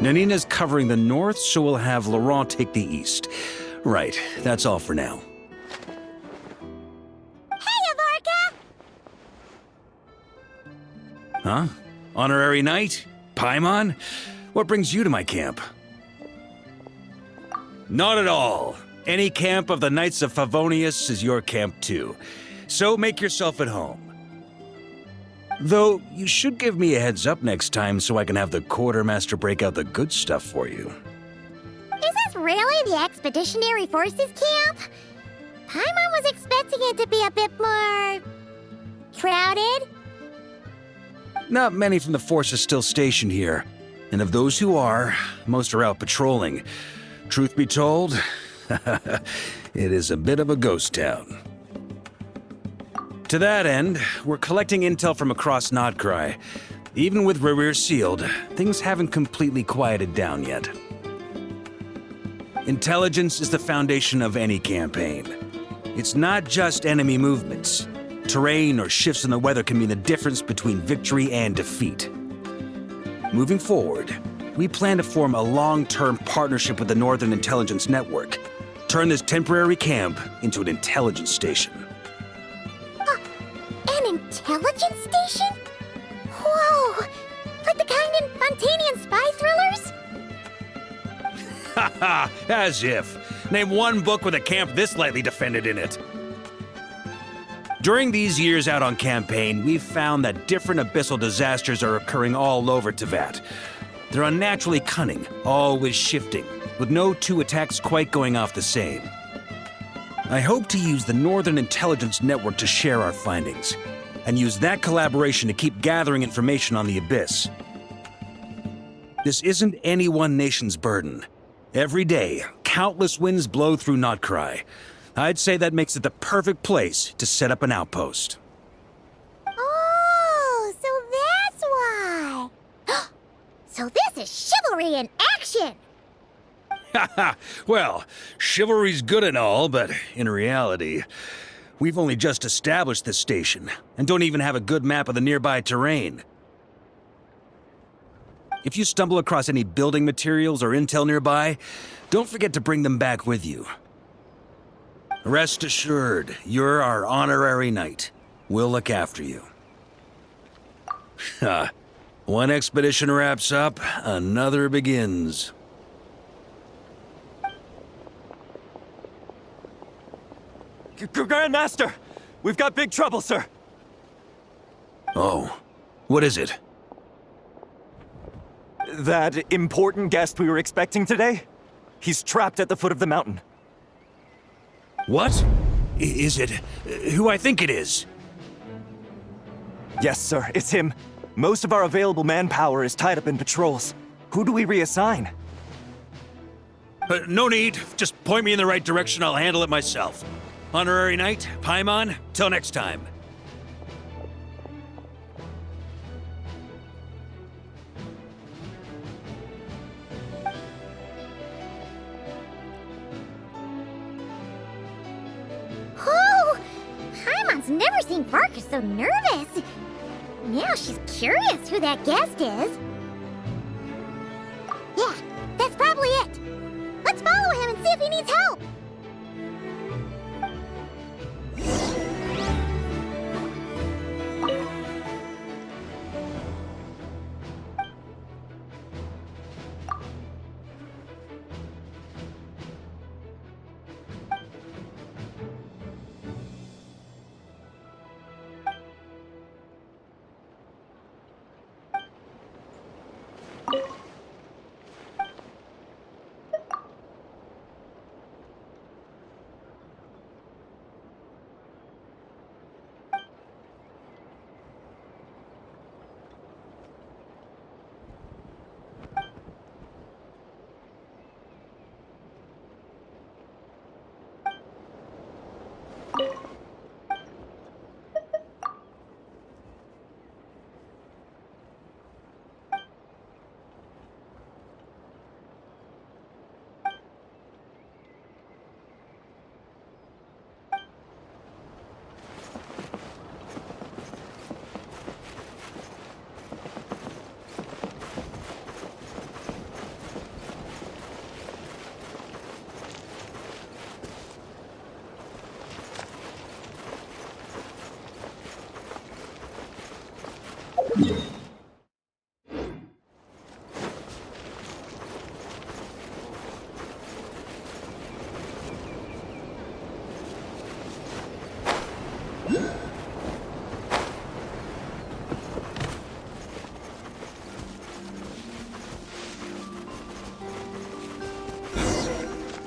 Nanina's covering the north, so we'll have Laurent take the east. Right, that's all for now. Hey, Varka! Huh? Honorary Knight? Paimon? What brings you to my camp? Not at all. Any camp of the Knights of Favonius is your camp too. So make yourself at home. Though, you should give me a heads up next time so I can have the quartermaster break out the good stuff for you. Is this really the Expeditionary Forces camp? Paimon was expecting it to be a bit more... crowded? Not many from the force are still stationed here. And of those who are, most are out patrolling. Truth be told, it is a bit of a ghost town. To that end, we're collecting intel from across Nod-Krai. Even with Rereer sealed, things haven't completely quieted down yet. Intelligence is the foundation of any campaign. It's not just enemy movements. Terrain or shifts in the weather can mean the difference between victory and defeat. Moving forward, we plan to form a long-term partnership with the Northern Intelligence Network. Turn this temporary camp into an intelligence station. An intelligence station? Whoa! Like the kind in Fontanian spy thrillers? Haha, as if. Name one book with a camp this lightly defended in it. During these years out on campaign, we've found that different abyssal disasters are occurring all over Teyvat. They're unnaturally cunning, always shifting, with no two attacks quite going off the same. I hope to use the Northern Intelligence Network to share our findings, and use that collaboration to keep gathering information on the Abyss. This isn't any one nation's burden. Every day, countless winds blow through Nod-Krai. I'd say that makes it the perfect place to set up an outpost. Oh, so that's why. So this is chivalry in action! Haha, well, chivalry's good and all, but in reality, we've only just established this station, and don't even have a good map of the nearby terrain. If you stumble across any building materials or intel nearby, don't forget to bring them back with you. Rest assured, you're our honorary knight. We'll look after you. One expedition wraps up, another begins. Grand Master! We've got big trouble, sir! Oh, what is it? That important guest we were expecting today? He's trapped at the foot of the mountain. What? Is it who I think it is? Yes, sir, it's him. Most of our available manpower is tied up in patrols. Who do we reassign? No need. Just point me in the right direction, I'll handle it myself. Honorary Knight, Paimon, till next time. Oh! Paimon's never seen Varka so nervous. Now she's curious who that guest is. Yeah, that's probably it. Let's follow him and see if he needs help.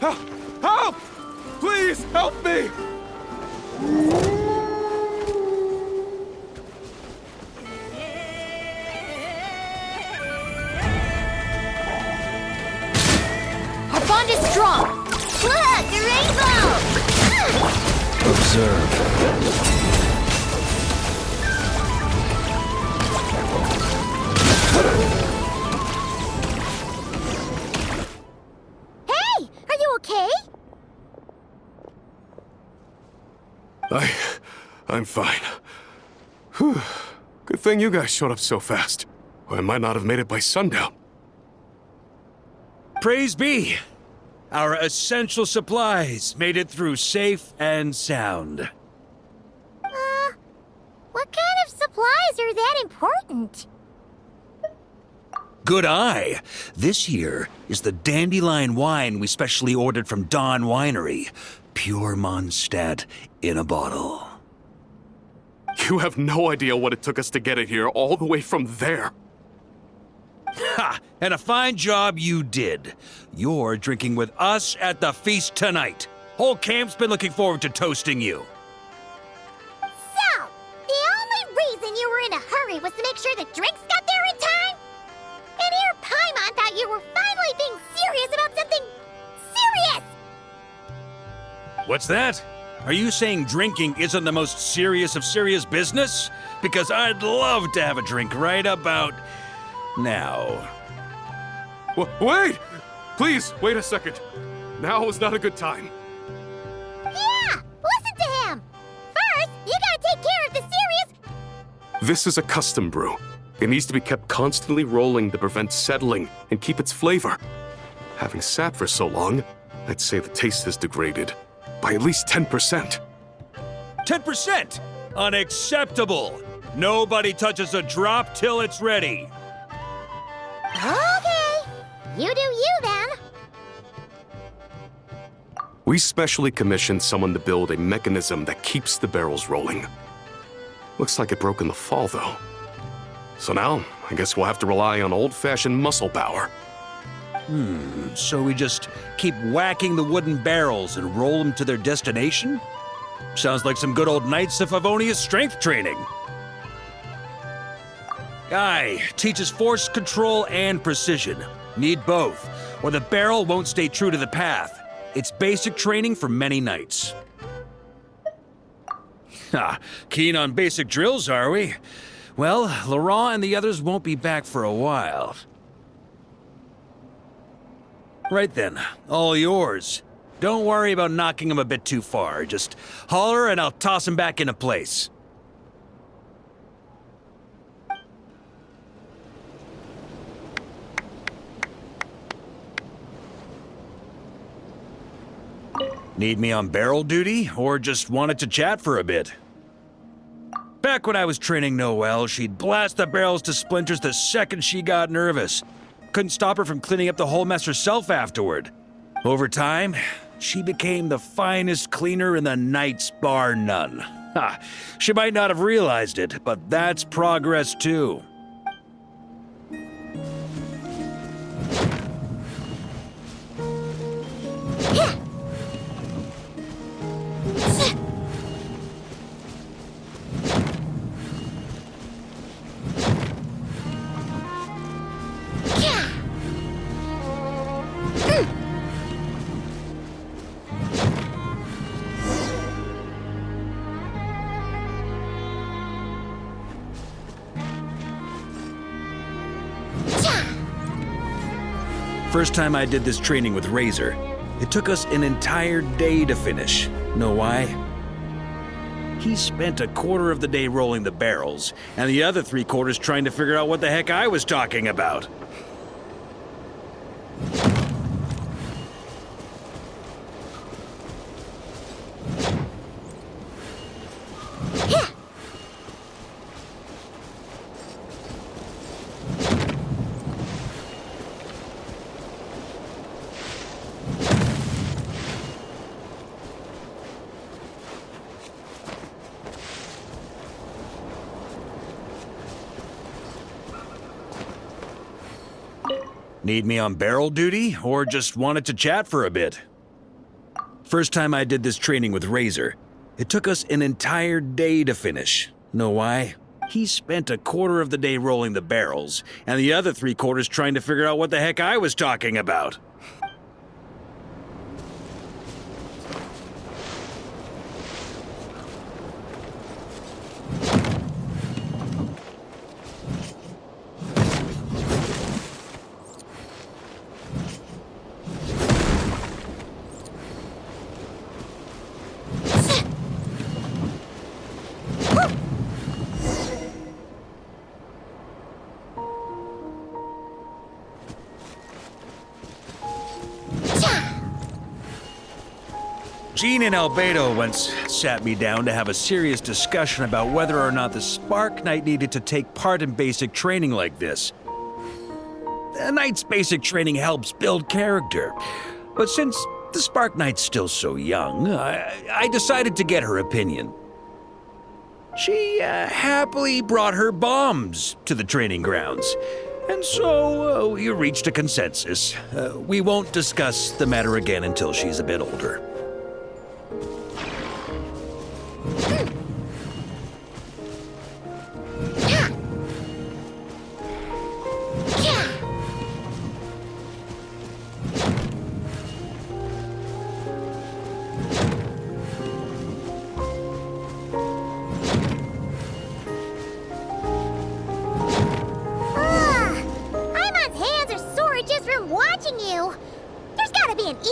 Help! Please, help me! Our bond is strong! Look, the rainbow! Observe. Hey! Are you okay? I'm fine. Whew. Good thing you guys showed up so fast. Or I might not have made it by sundown. Praise be! Our essential supplies made it through safe and sound. What kind of supplies are that important? Good eye. This here is the dandelion wine we specially ordered from Dawn Winery. Pure Mondstadt in a bottle. You have no idea what it took us to get it here all the way from there. Ha! And a fine job you did. You're drinking with us at the feast tonight. Whole camp's been looking forward to toasting you. So, the only reason you were in a hurry was to make sure the drinks got there in time? And here Paimon thought you were finally being serious about something serious! What's that? Are you saying drinking isn't the most serious of serious business? Because I'd love to have a drink right about now. Wait! Please, wait a second. Now is not a good time. Yeah! Listen to him! First, you gotta take care of the serious... This is a custom brew. It needs to be kept constantly rolling to prevent settling and keep its flavor. Having sat for so long, I'd say the taste has degraded by at least 10%. 10%? Unacceptable! Nobody touches a drop till it's ready. Okay, you do you then. We specially commissioned someone to build a mechanism that keeps the barrels rolling. Looks like it broke in the fall, though. So now, I guess we'll have to rely on old-fashioned muscle power. So we just keep whacking the wooden barrels and roll them to their destination? Sounds like some good old Knights of Favonius strength training. Guy teaches force control and precision. Need both, or the barrel won't stay true to the path. It's basic training for many knights. Ha, keen on basic drills, are we? Well, Laurent and the others won't be back for a while. Right then, all yours. Don't worry about knocking him a bit too far. Just holler and I'll toss him back into place. Need me on barrel duty, or just wanted to chat for a bit? Back when I was training Noelle, she'd blast the barrels to splinters the second she got nervous. Couldn't stop her from cleaning up the whole mess herself afterward. Over time, she became the finest cleaner in the Knights, bar none. Ha! She might not have realized it, but that's progress too. First time I did this training with Razor, it took us an entire day to finish. Know why? He spent a quarter of the day rolling the barrels, and the other 3/4 trying to figure out what the heck I was talking about. Need me on barrel duty, or just wanted to chat for a bit? First time I did this training with Razor, it took us an entire day to finish. Know why? He spent a quarter of the day rolling the barrels, and the other 3/4 trying to figure out what the heck I was talking about. Gene and Albedo once sat me down to have a serious discussion about whether or not the Spark Knight needed to take part in basic training like this. A Knight's basic training helps build character, but since the Spark Knight's still so young, I decided to get her opinion. She happily brought her bombs to the training grounds, and so we reached a consensus. We won't discuss the matter again until she's a bit older.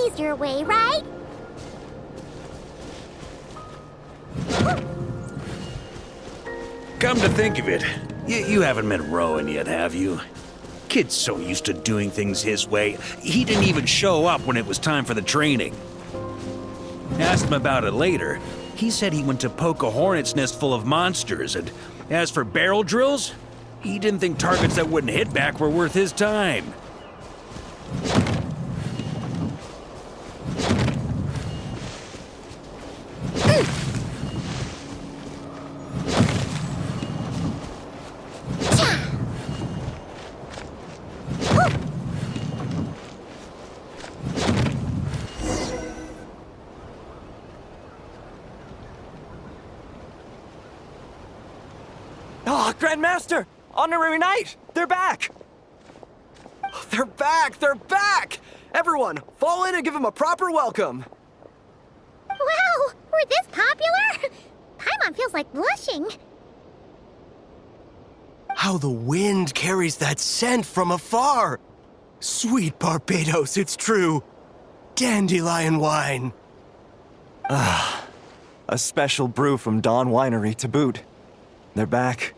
Easier way, right? Come to think of it, you haven't met Rowan yet, have you? Kid's so used to doing things his way, he didn't even show up when it was time for the training. Asked him about it later. He said he went to poke a hornet's nest full of monsters, and as for barrel drills, he didn't think targets that wouldn't hit back were worth his time. Ah, Grandmaster! Honorary Knight! They're back! They're back! They're back! Everyone, fall in and give them a proper welcome! Wow, we're this popular? Paimon feels like blushing. How the wind carries that scent from afar! Sweet Barbados, it's true! Dandelion wine! Ah, a special brew from Dawn Winery to boot. They're back.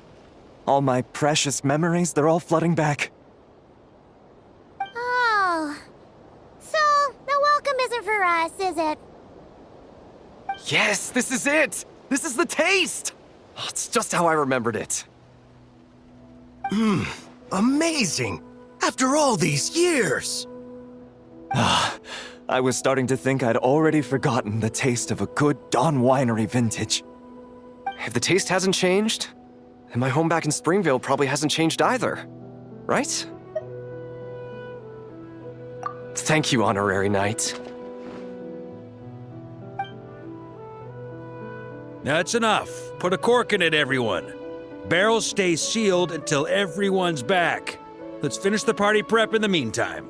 All my precious memories, they're all flooding back. Oh. So, the welcome isn't for us, is it? Yes, this is it! This is the taste! Oh, it's just how I remembered it. Amazing! After all these years! Ah, I was starting to think I'd already forgotten the taste of a good Dawn Winery vintage. If the taste hasn't changed, then my home back in Springvale probably hasn't changed either. Right? Thank you, Honorary Knight. That's enough. Put a cork in it, everyone. Barrels stay sealed until everyone's back. Let's finish the party prep in the meantime.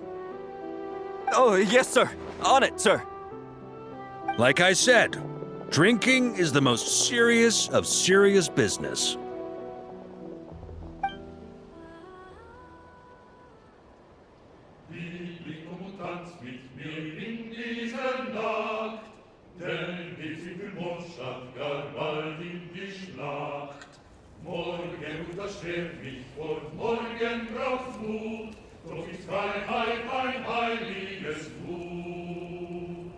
Oh, yes, sir. On it, sir. Like I said, drinking is the most serious of serious business. Morgen unterschwert mich vor morgen braucht Mut, doch ist Freiheit ein heiliges Gut.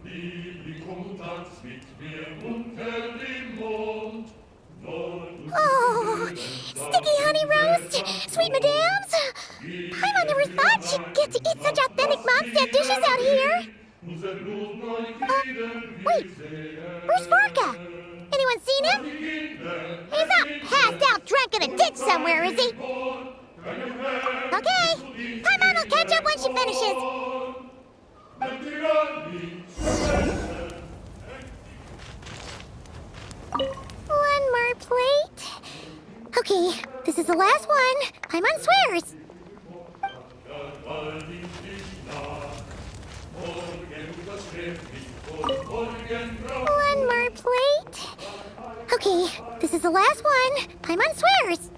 Liebling, komm und tanz mit mir unter dem Mond. Oh, sticky honey roast, sweet madams. Paimon never thought she'd get to eat such authentic Mondstadt dishes out here. Wait, where's Varka? Anyone seen him? He's not passed out drunk in a ditch somewhere, is he? Okay, Paimon will catch up when she finishes. One more plate. Okay, this is the last one. Paimon swears. One more plate. Okay, this is the last one. Paimon swears.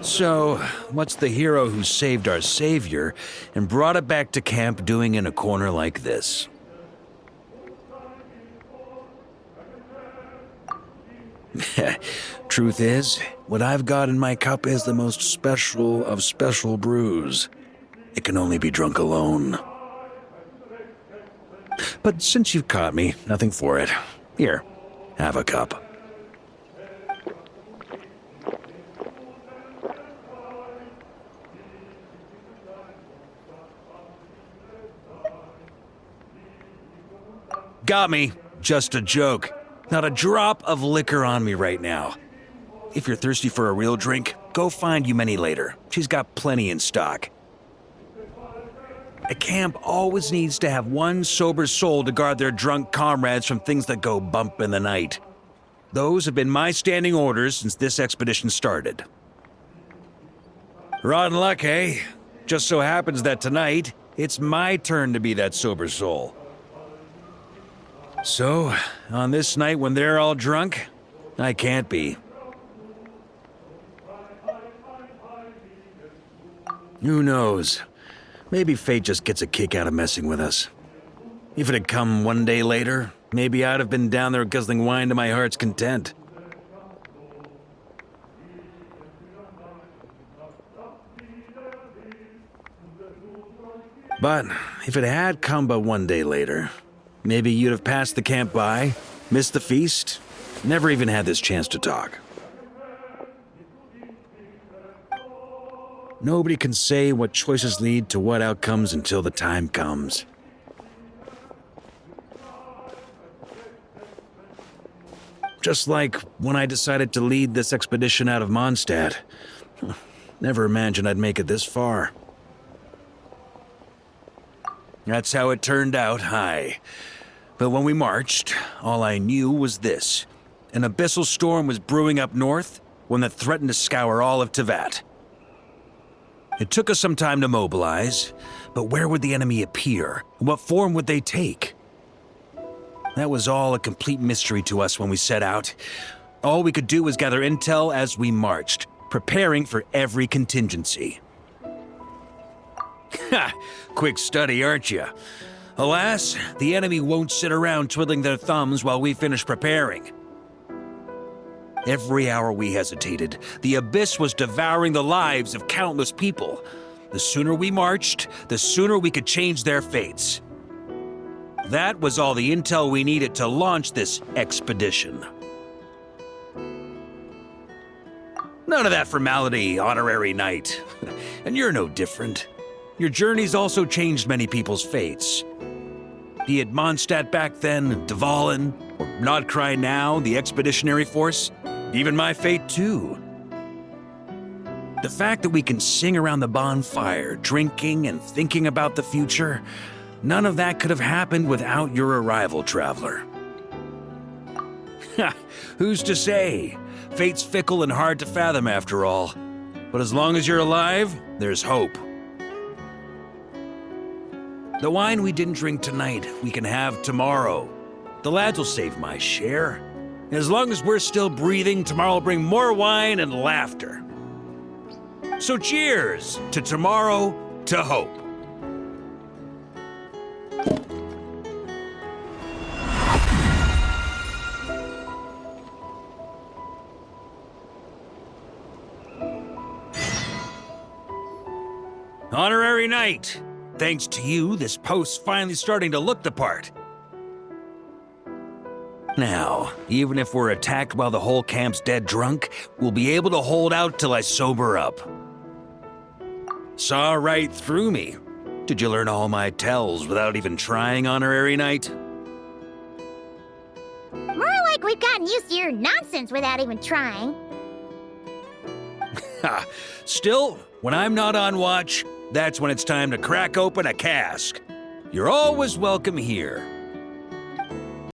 So, what's the hero who saved our savior and brought it back to camp doing in a corner like this? Truth is, what I've got in my cup is the most special of special brews. It can only be drunk alone. But since you've caught me, nothing for it. Here, have a cup. Got me. Just a joke. Not a drop of liquor on me right now. If you're thirsty for a real drink, go find Yumeni later. She's got plenty in stock. A camp always needs to have one sober soul to guard their drunk comrades from things that go bump in the night. Those have been my standing orders since this expedition started. Rotten luck, eh? Just so happens that tonight, it's my turn to be that sober soul. So, on this night when they're all drunk, I can't be. Who knows? Maybe fate just gets a kick out of messing with us. If it had come one day later, maybe I'd have been down there guzzling wine to my heart's content. But if it had come but one day later, maybe you'd have passed the camp by, missed the feast, never even had this chance to talk. Nobody can say what choices lead to what outcomes until the time comes. Just like when I decided to lead this expedition out of Mondstadt. Never imagined I'd make it this far. That's how it turned out, aye. But when we marched, all I knew was this. An abyssal storm was brewing up north, one that threatened to scour all of Teyvat. It took us some time to mobilize, but where would the enemy appear? What form would they take? That was all a complete mystery to us when we set out. All we could do was gather intel as we marched, preparing for every contingency. Ha! Quick study, aren't you? Alas, the enemy won't sit around twiddling their thumbs while we finish preparing. Every hour we hesitated, the abyss was devouring the lives of countless people. The sooner we marched, the sooner we could change their fates. That was all the intel we needed to launch this expedition. None of that formality, honorary knight. And you're no different. Your journey's also changed many people's fates. Be it Mondstadt back then, Dvalin, or Nod-Krai now, the expeditionary force, even my fate too. The fact that we can sing around the bonfire, drinking and thinking about the future, none of that could have happened without your arrival, traveler. Ha! Who's to say? Fate's fickle and hard to fathom after all. But as long as you're alive, there's hope. The wine we didn't drink tonight, we can have tomorrow. The lads will save my share. As long as we're still breathing, tomorrow will bring more wine and laughter. So cheers to tomorrow, to hope. Honorary Knight, thanks to you, this post's finally starting to look the part. Now, even if we're attacked while the whole camp's dead drunk, we'll be able to hold out till I sober up. Saw right through me. Did you learn all my tells without even trying, Honorary Knight? we've gotten used to your nonsense without even trying. Ha! Still, when I'm not on watch, that's when it's time to crack open a cask. You're always welcome here.